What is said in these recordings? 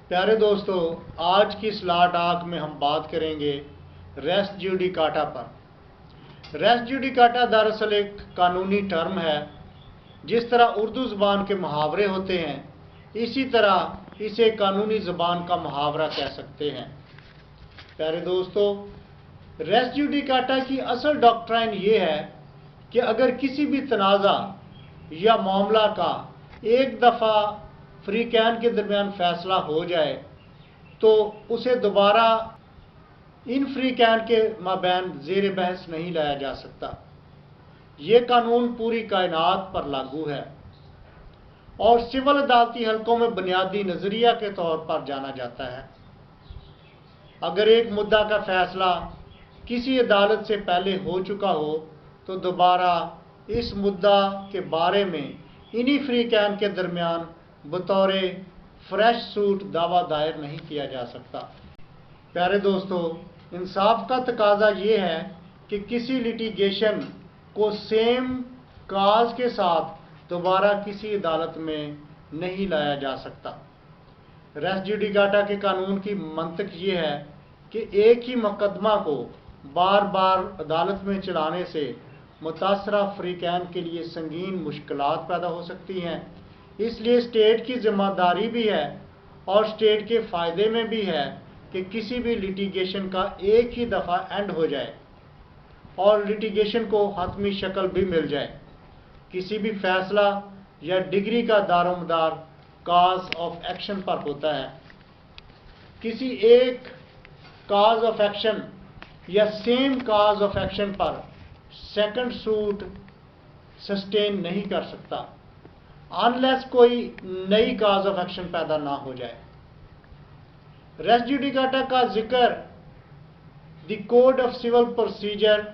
प्यारे दोस्तों, आज की स्लॉ टॉक में हम बात करेंगे रेस जुडिकाटा पर। रेस जुडिकाटा दरअसल एक कानूनी टर्म है। जिस तरह उर्दू ज़बान के मुहावरे होते हैं, इसी तरह इसे कानूनी ज़बान का मुहावरा कह सकते हैं। प्यारे दोस्तों, रेस जुडिकाटा की असल डॉक्ट्राइन ये है कि अगर किसी भी तनाज़ा या मामला का एक दफ़ा फ़रीक़ैन के दरमियान फ़ैसला हो जाए तो उसे दोबारा इन फ़रीक़ैन के माबैन ज़ेर बहस नहीं लाया जा सकता। ये कानून पूरी कायनात पर लागू है और सिविल अदालती हलकों में बुनियादी नज़रिया के तौर पर जाना जाता है। अगर एक मुद्दा का फ़ैसला किसी अदालत से पहले हो चुका हो तो दोबारा इस मुद्दा के बारे में इन्हीं फ़रीक़ैन के दरमियान बतौर फ्रेश सूट दावा दायर नहीं किया जा सकता। प्यारे दोस्तों, इंसाफ का तकाजा ये है कि किसी लिटिगेशन को सेम काज के साथ दोबारा किसी अदालत में नहीं लाया जा सकता। रेस जुडिकाटा के कानून की मंतक ये है कि एक ही मुकदमा को बार बार अदालत में चलाने से मुतासरा फ़रीक़ैन के लिए संगीन मुश्किलात पैदा हो सकती हैं। इसलिए स्टेट की ज़िम्मेदारी भी है और स्टेट के फ़ायदे में भी है कि किसी भी लिटिगेशन का एक ही दफ़ा एंड हो जाए और लिटिगेशन को हतमी शक्ल भी मिल जाए। किसी भी फैसला या डिग्री का दारोमदार काज ऑफ एक्शन पर होता है। किसी एक काज ऑफ एक्शन या सेम काज ऑफ एक्शन पर सेकंड सूट सस्टेन नहीं कर सकता अनलेस कोई नई काज ऑफ एक्शन पैदा ना हो जाए। रेस जुडिकाटा का जिक्र the code of civil procedure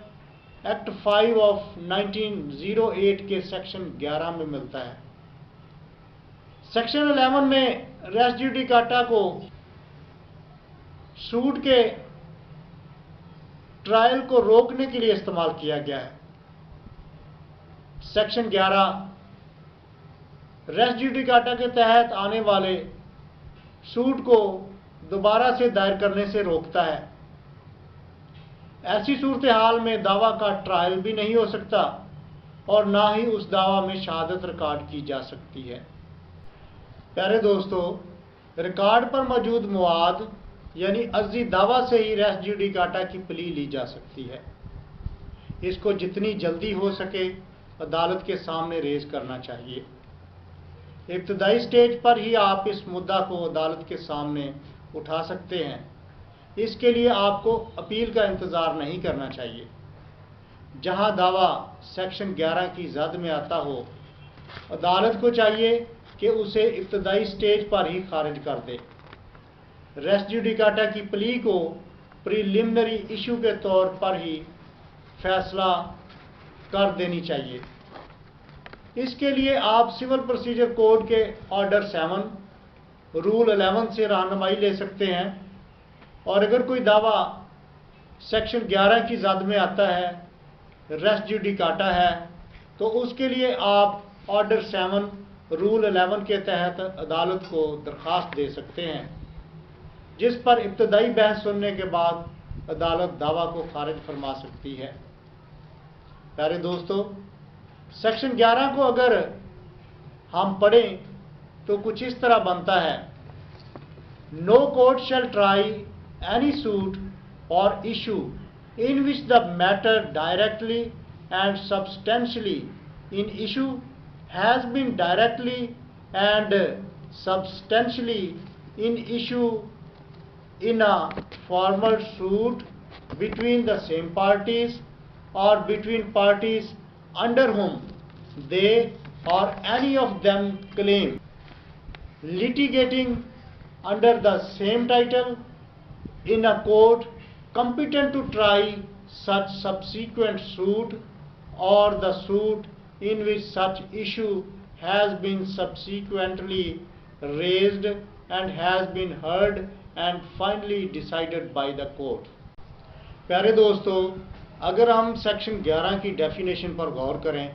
act 5 of 1908 के सेक्शन 11 में मिलता है। सेक्शन 11 में रेस जुडिकाटा को सूट के ट्रायल को रोकने के लिए इस्तेमाल किया गया है। सेक्शन 11 रेस जुडिकाटा के तहत आने वाले सूट को दोबारा से दायर करने से रोकता है। ऐसी सूरत हाल में दावा का ट्रायल भी नहीं हो सकता और ना ही उस दावा में शहादत रिकॉर्ड की जा सकती है। प्यारे दोस्तों, रिकॉर्ड पर मौजूद मवाद यानी अर्जी दावा से ही रेस जुडिकाटा की प्ली ली जा सकती है। इसको जितनी जल्दी हो सके अदालत के सामने रेज करना चाहिए। इब्तदाई स्टेज पर ही आप इस मुद्दा को अदालत के सामने उठा सकते हैं। इसके लिए आपको अपील का इंतज़ार नहीं करना चाहिए। जहां दावा सेक्शन 11 की जद में आता हो, अदालत को चाहिए कि उसे इब्तदाई स्टेज पर ही खारिज कर दे। रेस जुडिकाटा की प्ली को प्रीलिमिनरी इशू के तौर पर ही फैसला कर देनी चाहिए। इसके लिए आप सिविल प्रोसीजर कोड के ऑर्डर 7 रूल 11 से रहनुमाई ले सकते हैं और अगर कोई दावा सेक्शन 11 की जद में आता है, रेस जुडिकाटा है, तो उसके लिए आप ऑर्डर 7 रूल 11 के तहत अदालत को दरख्वास्त दे सकते हैं, जिस पर इब्तदाई बहस सुनने के बाद अदालत दावा को खारिज फरमा सकती है। प्यारे दोस्तों, सेक्शन 11 को अगर हम पढ़ें तो कुछ इस तरह बनता है: no court shall try any suit or issue in which the matter directly and substantially in issue has been directly and substantially in issue in a formal suit between the same parties or between parties under whom they or any of them claim litigating under the same title in a court competent to try such subsequent suit or the suit in which such issue has been subsequently raised and has been heard and finally decided by the court। प्यारे दोस्तों, अगर हम section 11 की definition पर गौर करें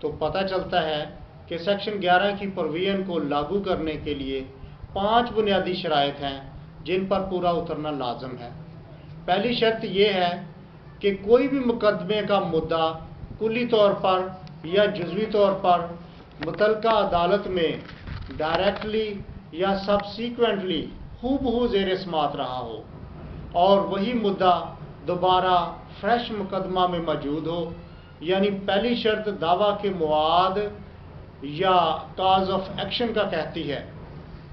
तो पता चलता है कि सेक्शन 11 की प्रोविजन को लागू करने के लिए 5 बुनियादी शराइत हैं जिन पर पूरा उतरना लाजम है। पहली शर्त यह है कि कोई भी मुकदमे का मुद्दा कुल्ली तौर पर या जुज़वी तौर पर मुतलका अदालत में डायरेक्टली या सबसीक्वेंटली हूबहू ज़ेर समात रहा हो और वही मुद्दा दोबारा फ्रेश मुकदमा में मौजूद हो। यानी पहली शर्त दावा के मुआद या काज ऑफ एक्शन का कहती है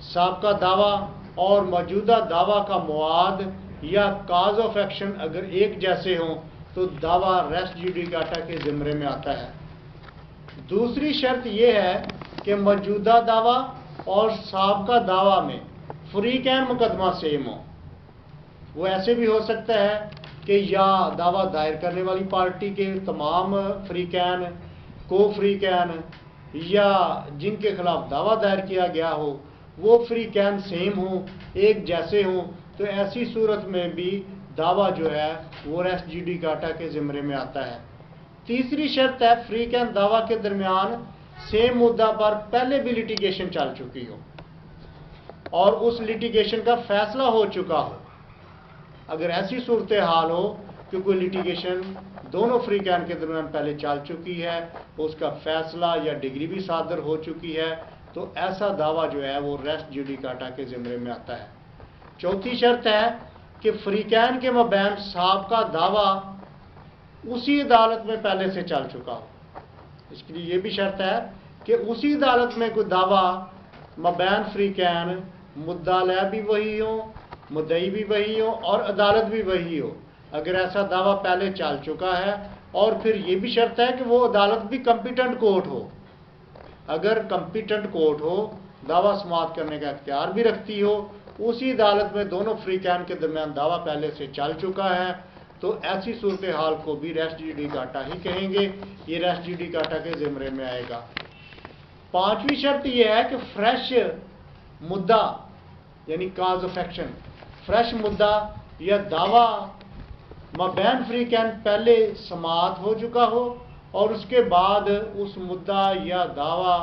साबका दावा और मौजूदा दावा का मुआद या काज ऑफ एक्शन अगर एक जैसे हों तो दावा रेस जुडिकाटा के ज़िम्मे में आता है। दूसरी शर्त यह है कि मौजूदा दावा और साबका दावा में फरीकैन मुकदमा सेम हो। वो ऐसे भी हो सकता है कि या दावा दायर करने वाली पार्टी के तमाम फरीकैन, को फरीकैन या जिनके खिलाफ दावा दायर किया गया हो वो फरीकैन सेम हो, एक जैसे हों, तो ऐसी सूरत में भी दावा जो है वो रेस जुडिकाटा के ज़िम्मे में आता है। तीसरी शर्त है फरीकैन दावा के दरमियान सेम मुद्दा पर पहले भी लिटिगेशन चल चुकी हो और उस लिटिगेशन का फैसला हो चुका हो। अगर ऐसी सूरत हाल हो कि कोई लिटिगेशन दोनों फरीकैन के दरमियान पहले चल चुकी है, उसका फैसला या डिग्री भी सादर हो चुकी है, तो ऐसा दावा जो है वो रेस जुडिकाटा के ज़िम्मे में आता है। चौथी शर्त है कि फरीकैन के मबैन साबका दावा उसी अदालत में पहले से चल चुका हो। इसके लिए ये भी शर्त है कि उसी अदालत में कोई दावा मबैन फरीकैन मुद्दा लै भी वही हो, मुद्दई भी वही हो और अदालत भी वही हो। अगर ऐसा दावा पहले चल चुका है और फिर ये भी शर्त है कि वो अदालत भी कॉम्पिटेंट कोर्ट हो। अगर कॉम्पिटेंट कोर्ट हो, दावा समाअत करने का इख्तियार भी रखती हो, उसी अदालत में दोनों फरीकैन के दरमियान दावा पहले से चल चुका है, तो ऐसी सूरत हाल को भी रेस जुडिकाटा ही कहेंगे। ये रेस जुडिकाटा के ज़िम्मे में आएगा। पांचवी शर्त यह है कि फ्रेश मुद्दा यानी काज ऑफ एक्शन, फ्रेश मुद्दा या दावा मबैन फरीकैन पहले समाअत हो चुका हो और उसके बाद उस मुद्दा या दावा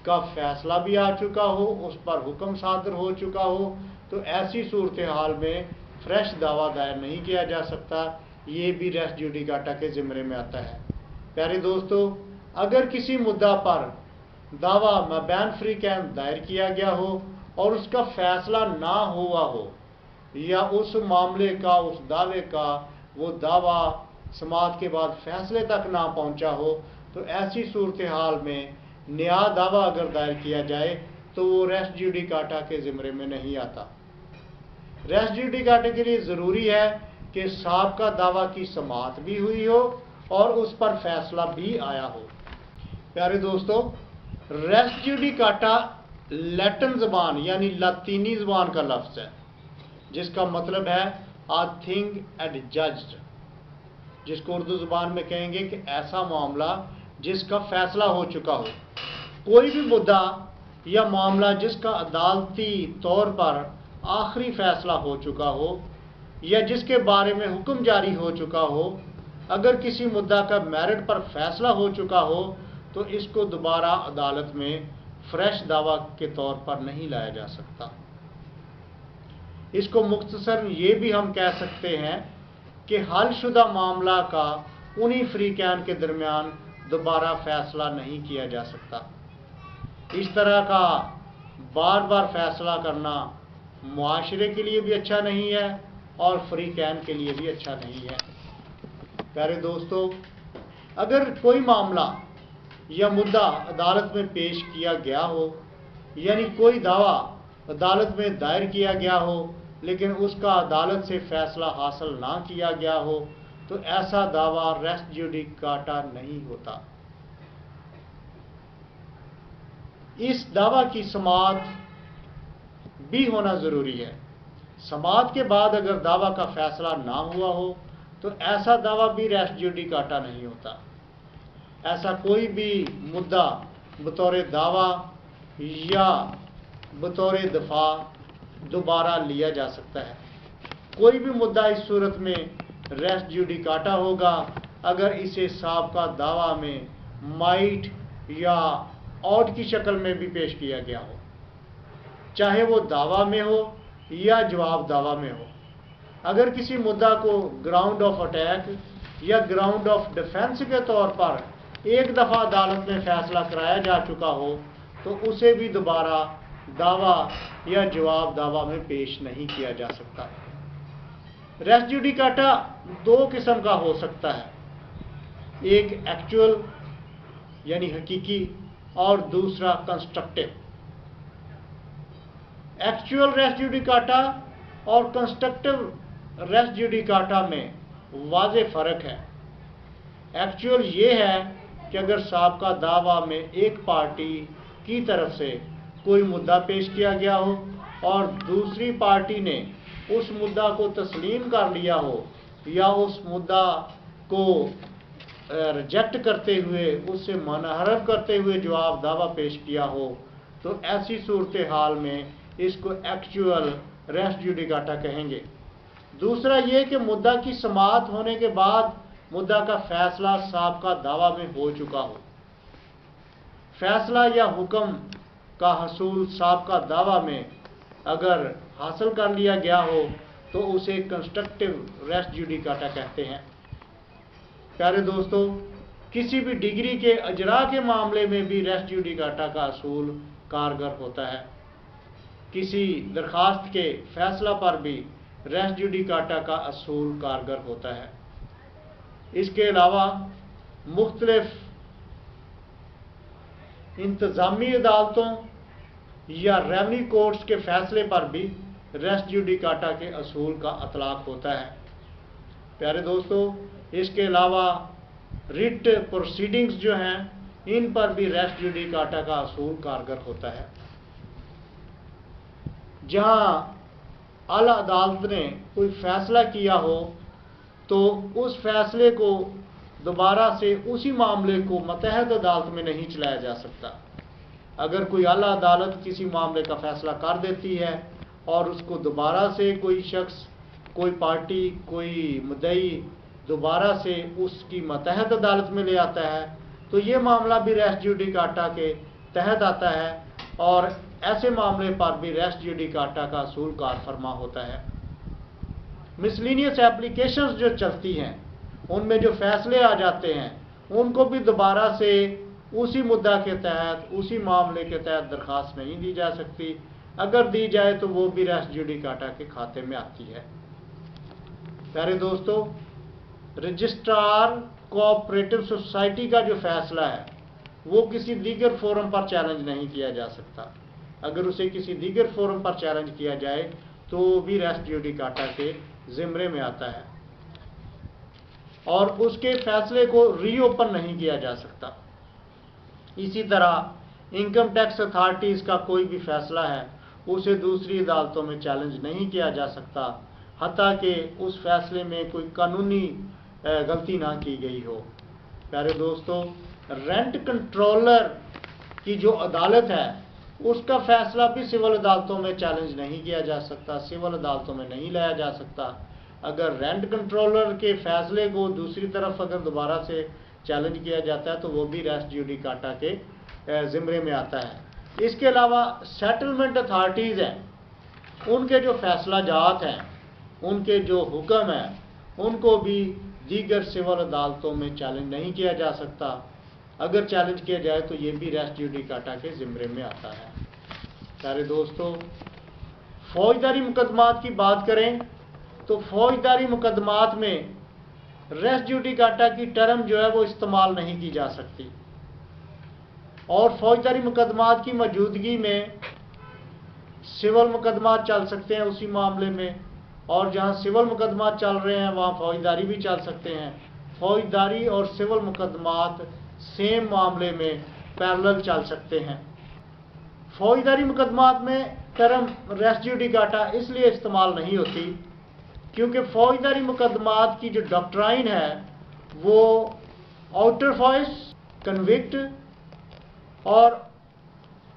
का फैसला भी आ चुका हो, उस पर हुक्म सादर हो चुका हो, तो ऐसी सूरत हाल में फ्रेश दावा दायर नहीं किया जा सकता। ये भी रेस जुडिकाटा के ज़िम्मे में आता है। प्यारे दोस्तों, अगर किसी मुद्दा पर दावा मबैन फरीकैन दायर किया गया हो और उसका फैसला ना हुआ हो या उस मामले का, उस दावे का वो दावा समाअत के बाद फैसले तक ना पहुंचा हो, तो ऐसी सूरत हाल में नया दावा अगर दायर किया जाए तो वो रेस जुडिकाटा के ज़िम्मे में नहीं आता। रेस जुडिकाटा के लिए ज़रूरी है कि साबका दावा की समाअत भी हुई हो और उस पर फैसला भी आया हो। प्यारे दोस्तों, रेस जुडिकाटा लैटिन ज़बान यानी लातीनी ज़बान का लफ्ज़ है जिसका मतलब है आ थिंग एडजज्ड, जिसको उर्दू ज़बान में कहेंगे कि ऐसा मामला जिसका फैसला हो चुका हो। कोई भी मुद्दा या मामला जिसका अदालती तौर पर आखिरी फैसला हो चुका हो या जिसके बारे में हुक्म जारी हो चुका हो, अगर किसी मुद्दा का मेरिट पर फैसला हो चुका हो तो इसको दोबारा अदालत में फ्रेश दावा के तौर पर नहीं लाया जा सकता। इसको मुख्तसर ये भी हम कह सकते हैं कि हलशुदा मामला का उन्हीं फरीकैन के दरमियान दोबारा फैसला नहीं किया जा सकता। इस तरह का बार बार फैसला करना मुआशरे के लिए भी अच्छा नहीं है और फरीकैन के लिए भी अच्छा नहीं है। प्यारे दोस्तों, अगर कोई मामला या मुद्दा अदालत में पेश किया गया हो, यानी कोई दावा अदालत में दायर किया गया हो लेकिन उसका अदालत से फैसला हासिल ना किया गया हो, तो ऐसा दावा रेस जुडिकाटा नहीं होता। इस दावा की समाअत भी होना ज़रूरी है। समाअत के बाद अगर दावा का फैसला ना हुआ हो तो ऐसा दावा भी रेस जुडिकाटा नहीं होता। ऐसा कोई भी मुद्दा बतौर दावा या बतौर दफा दोबारा लिया जा सकता है। कोई भी मुद्दा इस सूरत में रेस जुडिकाटा होगा अगर इसे साबका दावा में माइट या ऑड की शक्ल में भी पेश किया गया हो। चाहे वो दावा में हो या जवाब दावा में हो। अगर किसी मुद्दा को ग्राउंड ऑफ अटैक या ग्राउंड ऑफ डिफेंस के तौर पर एक दफ़ा अदालत में फैसला कराया जा चुका हो तो उसे भी दोबारा दावा या जवाब दावा में पेश नहीं किया जा सकता। रेस जुडिकाटा दो किस्म का हो सकता है, एक एक्चुअल यानी हकीकी और दूसरा कंस्ट्रक्टिव। एक्चुअल रेस जुडिकाटा और कंस्ट्रक्टिव रेस जुडिकाटा में वाज़ेह फ़र्क है। एक्चुअल ये है कि अगर साबका दावा में एक पार्टी की तरफ से कोई मुद्दा पेश किया गया हो और दूसरी पार्टी ने उस मुद्दा को तस्लीम कर लिया हो या उस मुद्दा को रिजेक्ट करते हुए, उससे मनहरफ करते हुए जवाब दावा पेश किया हो, तो ऐसी सूरत हाल में इसको एक्चुअल रेस जुडिकाटा कहेंगे। दूसरा ये कि मुद्दा की समाअत होने के बाद मुद्दा का फैसला साबका दावा में हो चुका हो। फैसला या हुक्म का हसूल साबका दावा में अगर हासिल कर लिया गया हो तो उसे कंस्ट्रक्टिव रेस जुडिकाटा कहते हैं। प्यारे दोस्तों, किसी भी डिग्री के अजरा के मामले में भी रेस जुडिकाटा का असूल कारगर होता है। किसी दरखास्त के फैसला पर भी रेस जुडिकाटा का असूल कारगर होता है। इसके अलावा मुख्तलिफ इंतज़ामी अदालतों या रेवन्यू कोर्ट्स के फैसले पर भी रेस जुडिकाटा के असूल का अतलाक होता है। प्यारे दोस्तों, इसके अलावा रिट प्रोसीडिंग्स जो हैं, इन पर भी रेस जुडिकाटा का असूल कारगर होता है। जहां आला अदालत ने कोई फैसला किया हो तो उस फैसले को दोबारा से उसी मामले को मतहद अदालत में नहीं चलाया जा सकता। अगर कोई आला अदालत किसी मामले का फैसला कर देती है और उसको दोबारा से कोई शख्स, कोई पार्टी, कोई मुद्दई दोबारा से उसकी मतहद अदालत में ले आता है तो ये मामला भी रेस जुडिकाटा के तहत आता है और ऐसे मामले पर भी रेस जुडिकाटा का असूल कार फरमा होता है। मिसलिनियस एप्लीकेशंस जो चलती हैं उनमें जो फैसले आ जाते हैं उनको भी दोबारा से उसी मुद्दा के तहत, उसी मामले के तहत दरखास्त नहीं दी जा सकती। अगर दी जाए तो वो भी रेस जुडिकाटा के खाते में आती है। प्यारे दोस्तों, रजिस्ट्रार कोऑपरेटिव सोसाइटी का जो फैसला है वो किसी दीगर फोरम पर चैलेंज नहीं किया जा सकता। अगर उसे किसी दीगर फोरम पर चैलेंज किया जाए तो वो भी रेस जुडिकाटा के जिम्मे में आता है और उसके फैसले को रीओपन नहीं किया जा सकता। इसी तरह इनकम टैक्स अथॉरिटीज़ का कोई भी फैसला है उसे दूसरी अदालतों में चैलेंज नहीं किया जा सकता, हत्ता कि उस फैसले में कोई कानूनी गलती ना की गई हो। प्यारे दोस्तों, रेंट कंट्रोलर की जो अदालत है उसका फैसला भी सिविल अदालतों में चैलेंज नहीं किया जा सकता, सिविल अदालतों में नहीं लाया जा सकता। अगर रेंट कंट्रोलर के फैसले को दूसरी तरफ अगर दोबारा से चैलेंज किया जाता है तो वो भी रेस जुडिकाटा के ज़िम्मे में आता है। इसके अलावा सेटलमेंट अथॉरिटीज़ हैं, उनके जो फैसला जात हैं, उनके जो हुक्म हैं, उनको भी दीगर सिविल अदालतों में चैलेंज नहीं किया जा सकता। अगर चैलेंज किया जाए तो ये भी रेस जुडिकाटा के ज़िम्मे में आता है। प्यारे दोस्तों, फौजदारी मुकदमात की बात करें तो फौजदारी मुकदमात में रेस जुडिकाटा की टर्म जो है वो इस्तेमाल नहीं की जा सकती और फौजदारी मुकदमात की मौजूदगी में सिविल मुकदमात चल सकते हैं उसी मामले में, और जहां सिविल मुकदमात चल रहे हैं वहां फौजदारी भी चल सकते हैं। फौजदारी और सिविल मुकदमात सेम मामले में पैरेलल चल सकते हैं। फौजदारी मुकदमात में टर्म रेस जुडिकाटा इसलिए इस्तेमाल नहीं होती क्योंकि फौजदारी मुकदमात की जो डॉक्ट्राइन है वो आउटर फॉइस, कन्विक्ट और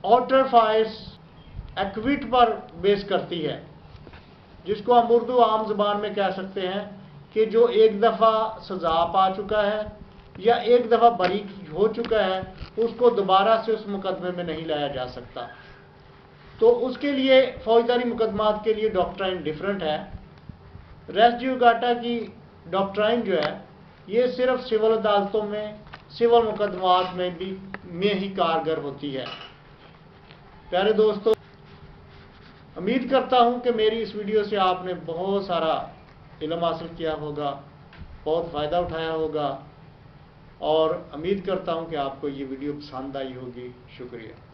आउटर फॉइस एक्विट पर बेस करती है, जिसको हम उर्दू आम ज़बान में कह सकते हैं कि जो एक दफ़ा सज़ा पा चुका है या एक दफ़ा बरी हो चुका है उसको दोबारा से उस मुकदमे में नहीं लाया जा सकता। तो उसके लिए फौजदारी मुकदमात के लिए डॉक्ट्राइन डिफरेंट है। रेस जुडिकाटा की डॉक्ट्राइन जो है ये सिर्फ सिविल अदालतों में, सिविल मुकदमात में ही कारगर होती है। प्यारे दोस्तों, उम्मीद करता हूं कि मेरी इस वीडियो से आपने बहुत सारा इल्म हासिल किया होगा, बहुत फ़ायदा उठाया होगा और उम्मीद करता हूं कि आपको ये वीडियो पसंद आई होगी। शुक्रिया।